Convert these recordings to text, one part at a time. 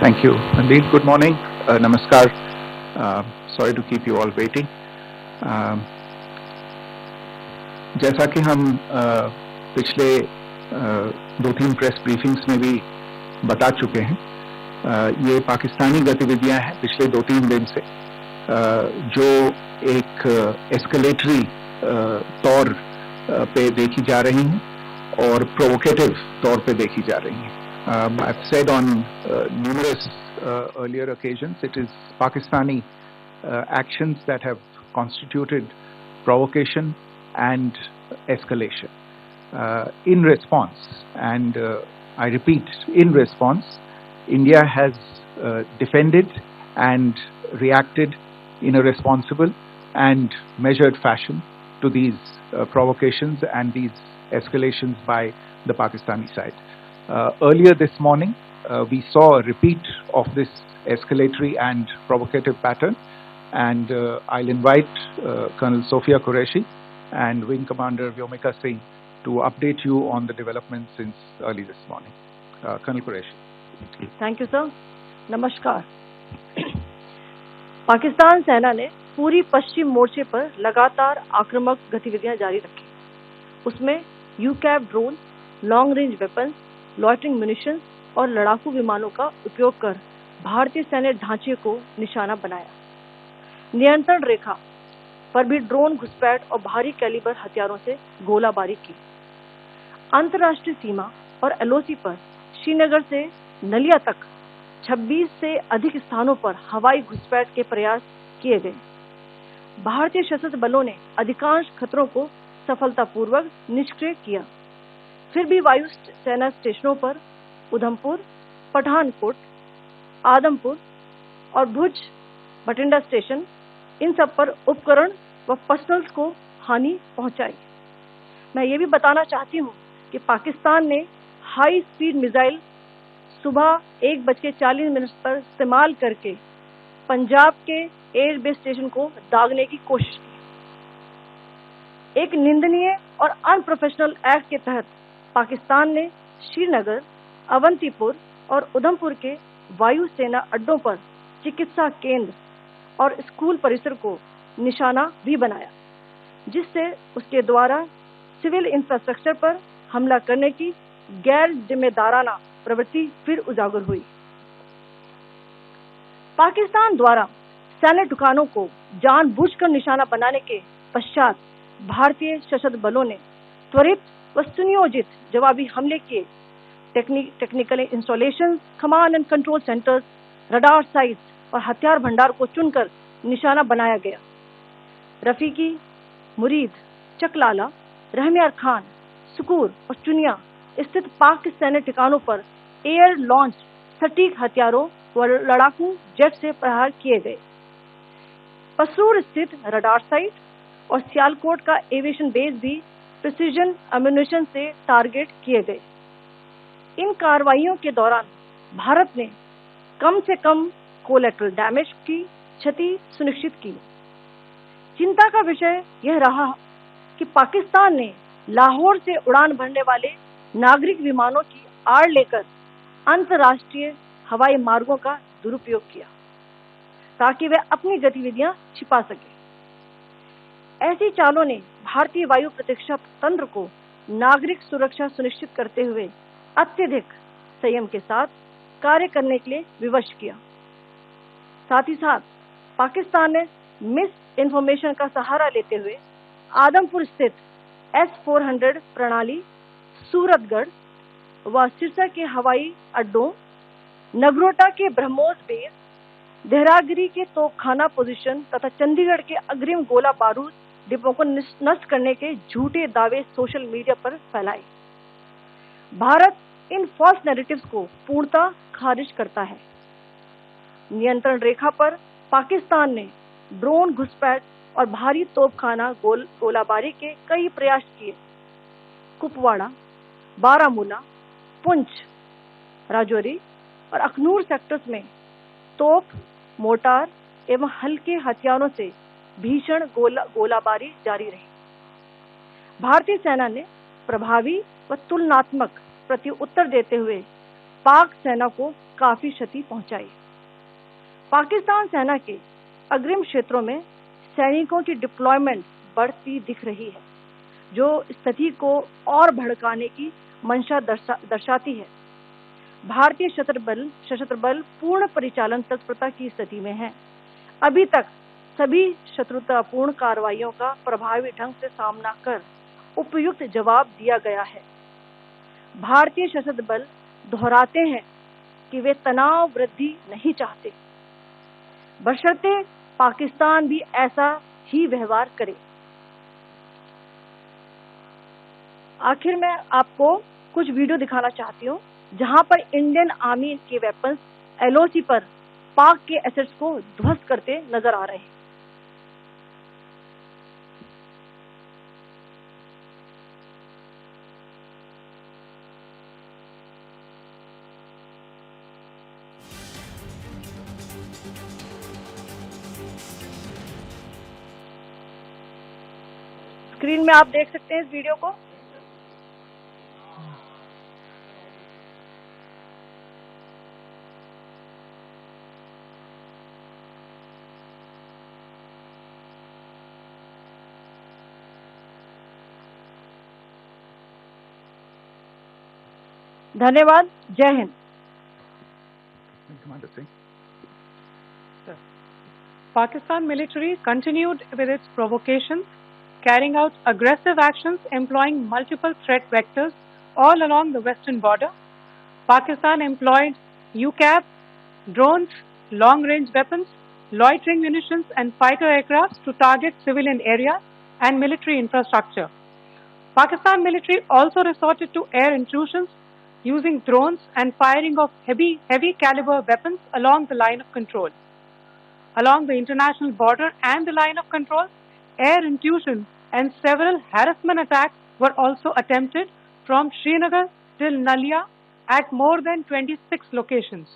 Thank you. Indeed, good morning. Namaskar. Sorry to keep you all waiting. जैसा कि हम पिछले 2-3 प्रेस ब्रीफिंग्स में भी बता चुके हैं, ये पाकिस्तानी गतिविधियां हैं पिछले 2-3 दिन से, जो एक एस्केलेटरी तौर पे देखी जा रही हैं और प्रोवोकेटिव तौर पे देखी जा रही हैं. I've said on numerous earlier occasions, it is Pakistani actions that have constituted provocation and escalation. In response, and I repeat, in response, India has defended and reacted in a responsible and measured fashion to these provocations and these escalations by the Pakistani side. Earlier this morning, we saw a repeat of this escalatory and provocative pattern, and I'll invite Colonel Sophia Qureshi and Wing Commander Vyomika Singh to update you on the developments since early this morning. Colonel Qureshi. Thank you, sir. नमस्कार. पाकिस्तान सेना ने पूरी पश्चिम मोर्चे पर लगातार आक्रामक गतिविधियां जारी रखी. उसमें UCAV drone, long range weapons, loitering munitions और लड़ाकू विमानों का उपयोग कर भारतीय सैन्य ढांचे को निशाना बनाया. नियंत्रण रेखा पर भी ड्रोन घुसपैठ और भारी कैलिबर हथियारों से गोलाबारी की. अंतर्राष्ट्रीय सीमा और एलओसी पर श्रीनगर से नलिया तक 26 से अधिक स्थानों पर हवाई घुसपैठ के प्रयास किए गए. भारतीय सशस्त्र बलों ने अधिकांश खतरों को सफलतापूर्वक निष्क्रिय किया. फिर भी वायु सेना स्टेशनों पर उधमपुर, पठानकोट, आदमपुर और भुज बठिंडा स्टेशन, इन सब पर उपकरण व पर्सनल्स को हानि पहुंचाई. मैं ये भी बताना चाहती हूं कि पाकिस्तान ने हाई स्पीड मिसाइल सुबह 1:40 पर इस्तेमाल करके पंजाब के एयरबेस स्टेशन को दागने की कोशिश की. एक निंदनीय और अनप्रोफेशनल एक्ट के तहत पाकिस्तान ने श्रीनगर, अवंतीपुर और उधमपुर के वायु सेना अड्डों पर चिकित्सा केंद्र और स्कूल परिसर को निशाना भी बनाया, जिससे उसके द्वारा सिविल इंफ्रास्ट्रक्चर पर हमला करने की गैर जिम्मेदाराना प्रवृत्ति फिर उजागर हुई. पाकिस्तान द्वारा सैन्य ठिकानों को जानबूझकर निशाना बनाने के पश्चात भारतीय सशस्त्र बलों ने त्वरित व सुनियोजित जवाबी हमले किए. Technical installation, command and control centres, radar sites और हथियार भंडार को चुनकर निशाना बनाया गया. रफीकी, मुरीद, चकलाला, रहमियार खान, सुकूर और चुनिया स्थित पाक सैन्य ठिकानों पर एयर लॉन्च सटीक हथियारों व लड़ाकू जेट से प्रहार किए गए. पसरूर स्थित रडार साइट और सियालकोट का एविएशन बेस भी प्रिसीजन अम्यूनिशन से टारगेट किए गए. इन कार्रवाइयों के दौरान भारत ने कम से कम कोलैटरल डैमेज की क्षति सुनिश्चित की. चिंता का विषय यह रहा कि पाकिस्तान ने लाहौर से उड़ान भरने वाले नागरिक विमानों की आड़ लेकर अंतर्राष्ट्रीय हवाई मार्गों का दुरुपयोग किया ताकि वे अपनी गतिविधियां छिपा सके. ऐसी चालों ने भारतीय वायु प्रतिरक्षा तंत्र को नागरिक सुरक्षा सुनिश्चित करते हुए अत्यधिक संयम के साथ कार्य करने के लिए विवश किया. साथ ही साथ पाकिस्तान ने मिस इन्फॉर्मेशन का सहारा लेते हुए आदमपुर स्थित S-400 प्रणाली, सूरतगढ़ व सिरसा के हवाई अड्डों, नगरोटा के ब्रह्मोस बेस, देहरागिरी के तोपखाना पोजीशन तथा चंडीगढ़ के अग्रिम गोला बारूद डिपों को नष्ट करने के झूठे दावे सोशल मीडिया पर फैलाए. भारत इन फॉल्स नैरेटिव्स को पूर्णतः खारिज करता है. नियंत्रण रेखा पर पाकिस्तान ने ड्रोन घुसपैठ और भारी तोपखाना गोलाबारी के कई प्रयास किए. कुपवाड़ा, बारामूला, पुंछ, राजौरी और अखनूर सेक्टर्स में तोप, मोर्टार एवं हल्के हथियारों से भीषण गोलाबारी जारी रही. भारतीय सेना ने प्रभावी व तुलनात्मक प्रत्युत्तर देते हुए पाक सेना को काफी क्षति पहुंचाई। पाकिस्तान सेना के अग्रिम क्षेत्रों में सैनिकों की डिप्लॉयमेंट बढ़ती दिख रही है, जो स्थिति को और भड़काने की मंशा दर्शाती है। भारतीय सशस्त्र बल पूर्ण परिचालन तत्परता की स्थिति में है। अभी तक सभी शत्रुतापूर्ण कार्रवाइयों का प्रभावी ढंग से सामना कर उपयुक्त जवाब दिया गया है। भारतीय सशस्त्र बल दोहराते हैं कि वे तनाव वृद्धि नहीं चाहते, बशर्ते पाकिस्तान भी ऐसा ही व्यवहार करे। आखिर में आपको कुछ वीडियो दिखाना चाहती हूँ जहां पर इंडियन आर्मी के वेपन्स LOC पर पाक के एसेट्स को ध्वस्त करते नजर आ रहे हैं। स्क्रीन में आप देख सकते हैं इस वीडियो को। धन्यवाद। जय Hind. Pakistan military continued with its provocations, carrying out aggressive actions employing multiple threat vectors all along the western border. Pakistan employed UCAV, drones, long-range weapons, loitering munitions and fighter aircraft to target civilian areas and military infrastructure. Pakistan military also resorted to air intrusions using drones and firing of heavy caliber weapons along the line of control. Along the international border and the line of control, air intrusion and several harassment attacks were also attempted from Srinagar till Nalia at more than 26 locations.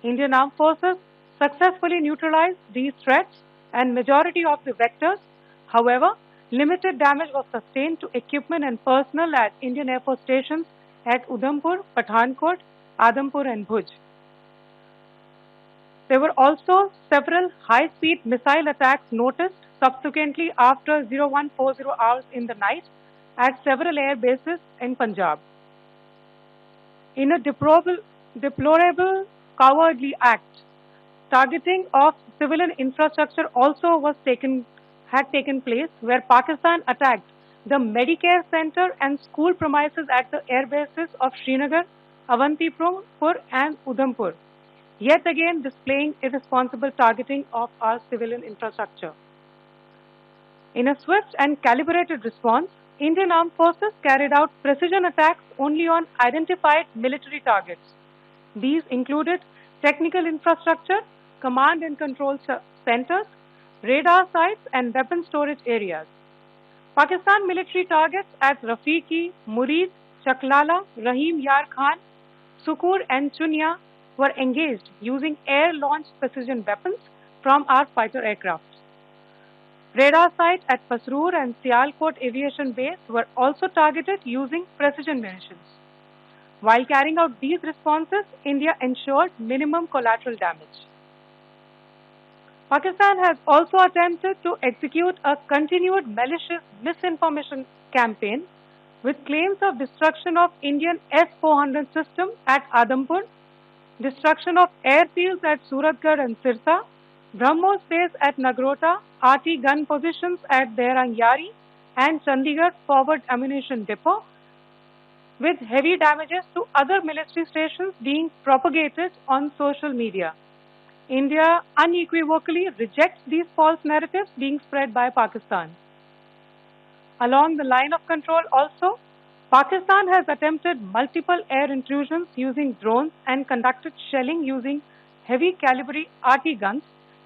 Indian Armed Forces successfully neutralized these threats and majority of the vectors. However, limited damage was sustained to equipment and personnel at Indian Air Force stations at Udhampur, Pathankot, Adampur and Bhuj. There were also several high-speed missile attacks noticed subsequently after 0140 hours in the night at several air bases in Punjab. In a deplorable cowardly act, targeting of civilian infrastructure also had taken place, where Pakistan attacked the Medicare Center and school premises at the air bases of Srinagar, Avantipur and Udhampur, yet again displaying irresponsible targeting of our civilian infrastructure. In a swift and calibrated response, Indian Armed Forces carried out precision attacks only on identified military targets. These included technical infrastructure, command and control centers, radar sites and weapon storage areas. Pakistan military targets at Rafiqi, Murid, Chaklala, Rahim Yar Khan, Sukur and Chunya were engaged using air-launched precision weapons from our fighter aircraft. Radar sites at Pasroor and Sialkot Aviation Base were also targeted using precision munitions. While carrying out these responses, India ensured minimum collateral damage. Pakistan has also attempted to execute a continued malicious misinformation campaign with claims of destruction of Indian S-400 system at Adampur, destruction of airfields at Suratgarh and Sirsa, BrahMos base at Nagrota, RT gun positions at Dehrangyari and Chandigarh forward ammunition depot, with heavy damages to other military stations being propagated on social media. India unequivocally rejects these false narratives being spread by Pakistan. Along the line of control also, Pakistan has attempted multiple air intrusions using drones and conducted shelling using heavy caliber RT guns,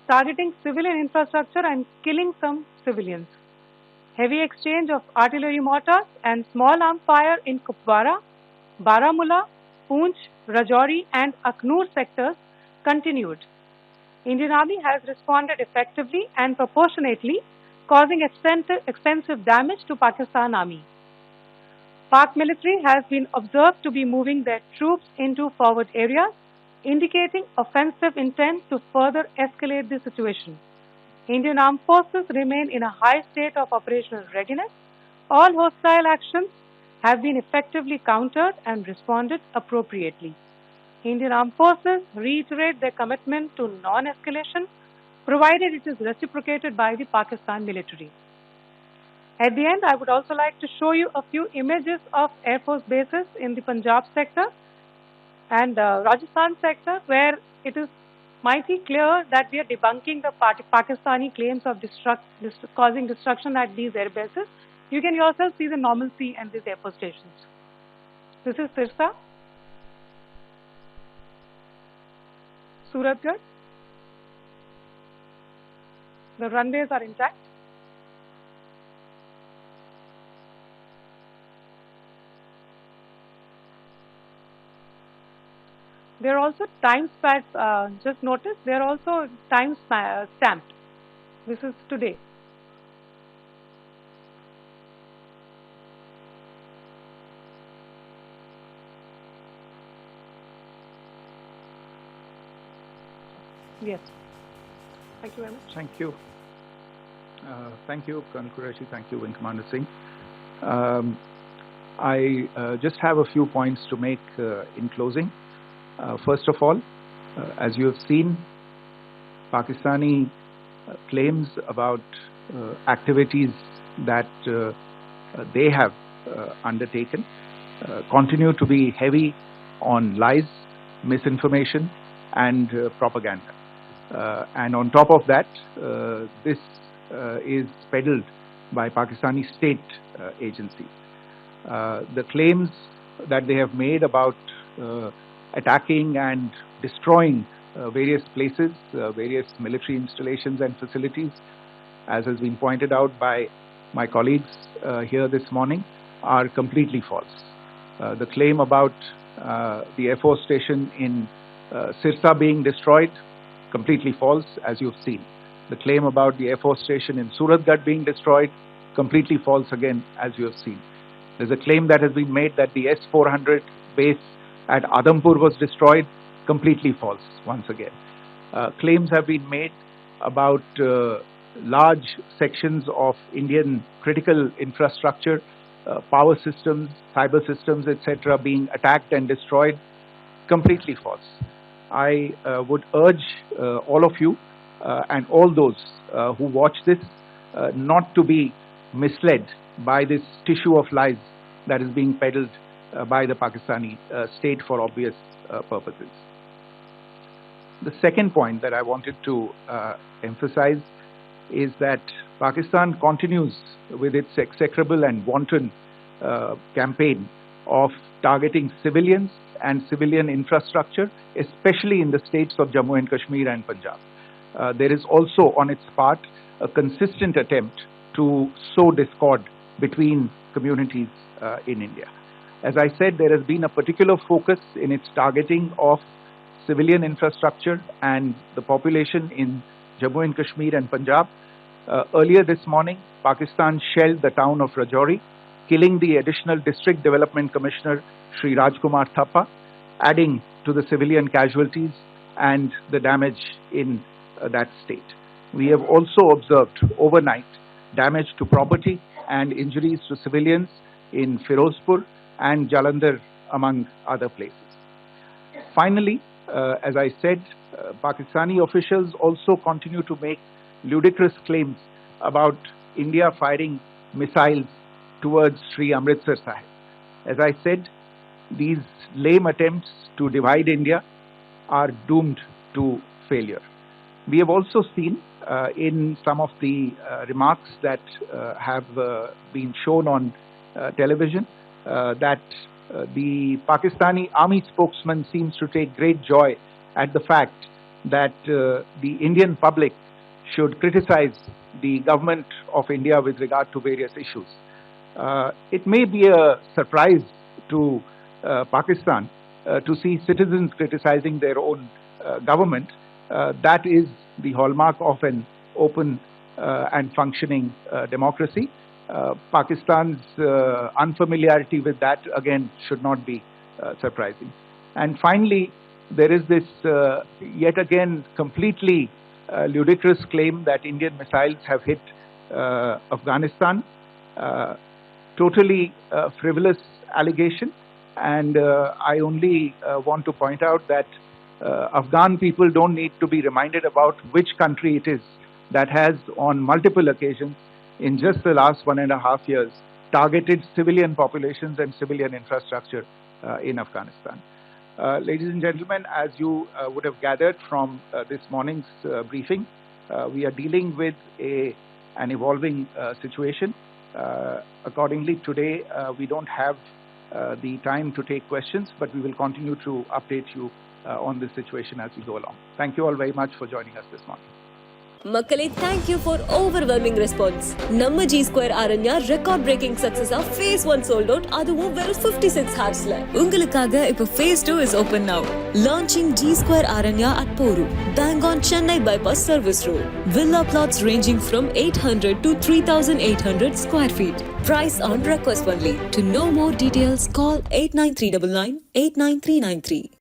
targeting civilian infrastructure and killing some civilians. Heavy exchange of artillery mortars and small arms fire in Kupwara, Baramulla, Poonch, Rajouri and Aknoor sectors continued. Indian Army has responded effectively and proportionately, causing extensive damage to Pakistan Army. Pak military has been observed to be moving their troops into forward areas, indicating offensive intent to further escalate the situation. Indian Armed Forces remain in a high state of operational readiness. All hostile actions have been effectively countered and responded appropriately. Indian Armed Forces reiterate their commitment to non-escalation, provided it is reciprocated by the Pakistan military. At the end, I would also like to show you a few images of Air Force bases in the Punjab sector and Rajasthan sector, where it is mighty clear that we are debunking the Pakistani claims of causing destruction at these air bases. You can yourself see the normalcy and these air force stations. This is Sirsa, Suratgarh. The runways are intact. There are also time pads, just notice, they are also time stamped. This is today. Yes. Thank you very much. Thank you. Thank you, Colonel Qureshi. Thank you, Wing Commander Singh. I just have a few points to make in closing. First of all, as you have seen, Pakistani claims about activities that they have undertaken continue to be heavy on lies, misinformation, and propaganda. And on top of that, this is peddled by Pakistani state agencies. The claims that they have made about attacking and destroying various places, various military installations and facilities, as has been pointed out by my colleagues here this morning, are completely false. The claim about the Air Force station in Sirsa being destroyed, completely false, as you've seen. The claim about the Air Force station in Suratgarh being destroyed, completely false again, as you have seen. There's a claim that has been made that the S-400 base at Adampur was destroyed, completely false once again. Claims have been made about large sections of Indian critical infrastructure, power systems, cyber systems, etc. being attacked and destroyed, completely false. I would urge all of you and all those who watch this not to be misled by this tissue of lies that is being peddled by the Pakistani state for obvious purposes. The second point that I wanted to emphasize is that Pakistan continues with its execrable and wanton campaign of targeting civilians and civilian infrastructure, especially in the states of Jammu and Kashmir and Punjab. There is also on its part a consistent attempt to sow discord between communities in India. As I said, there has been a particular focus in its targeting of civilian infrastructure and the population in Jammu and Kashmir and Punjab. Earlier this morning, Pakistan shelled the town of Rajouri, killing the additional District Development Commissioner, Shri Rajkumar Thappa, adding to the civilian casualties and the damage in that state. We have also observed overnight damage to property and injuries to civilians in Firozpur and Jalandhar, among other places. Finally, as I said, Pakistani officials also continue to make ludicrous claims about India firing missiles towards Sri Amritsar Sahib. As I said, these lame attempts to divide India are doomed to failure. We have also seen in some of the remarks that have been shown on television that the Pakistani army spokesman seems to take great joy at the fact that the Indian public should criticize the government of India with regard to various issues. It may be a surprise to Pakistan to see citizens criticizing their own government. That is the hallmark of an open and functioning democracy. Pakistan's unfamiliarity with that, again, should not be surprising. And finally, there is this yet again completely ludicrous claim that Indian missiles have hit Afghanistan. Totally frivolous allegation, and I only want to point out that Afghan people don't need to be reminded about which country it is that has on multiple occasions in just the last 1.5 years targeted civilian populations and civilian infrastructure in Afghanistan. Ladies and gentlemen, as you would have gathered from this morning's briefing, we are dealing with an evolving situation. Accordingly, today we don't have the time to take questions, but we will continue to update you on this situation as we go along. Thank you all very much for joining us this morning. Makkale, thank you for overwhelming response. Namma G Square Aranya record breaking success of phase 1 sold out aduvum verum 56 hours la. Ungalukkaga ipo phase 2 is open now. Launching G Square Aranya at Poru. Bang on Chennai bypass service road. Villa plots ranging from 800 to 3800 square feet. Price on request only. To know more details, call 89399 89393.